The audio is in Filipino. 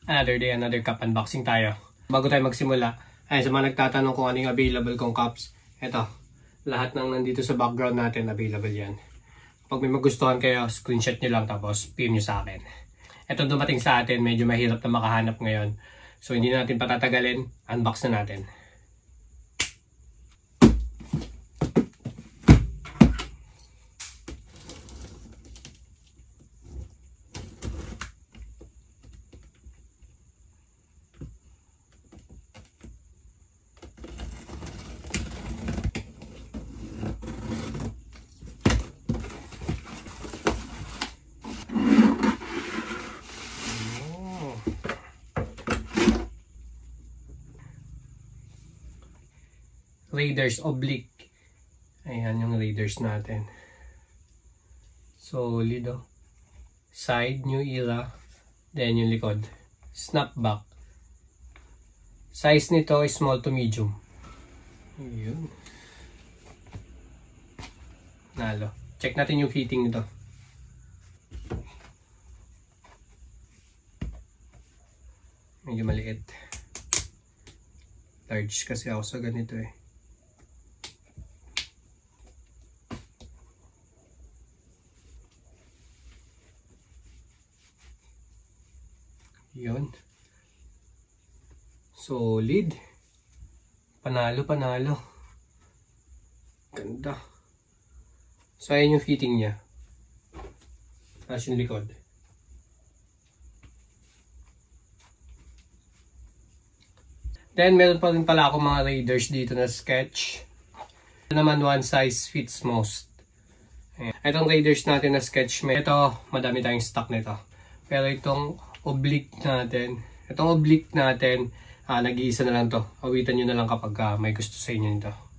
Another day, another cup unboxing tayo. Bago tayo magsimula, ay sa mga nagtatanong kung ano yung available kong cups, eto, lahat ng nandito sa background natin available yan. Pag may magustuhan kayo, screenshot nyo lang tapos PM nyo sa akin. Eto dumating sa atin, medyo mahirap na makahanap ngayon. So hindi natin patatagalin, unbox na natin. Raiders oblique. Ayan yung Raiders natin. Solid oh. Side, new era. Then yung likod. Snapback. Size nito is small to medium. Ayun. Nalo. Check natin yung fitting nito. Medyo maliit. Large kasi ako sa ganito eh. Yun. Solid. Panalo, panalo. Ganda. So, ayan yung fitting niya. Tapos yung likod. Then, meron pa rin pala ako mga Raiders dito na sketch. Ito naman, one size fits most. Ayan. Itong Raiders natin na sketch, ito, madami tayong stock nito. Pero itong oblique natin, nag-iisa na lang to. Awitan nyo na lang kapag may gusto sa inyo nito.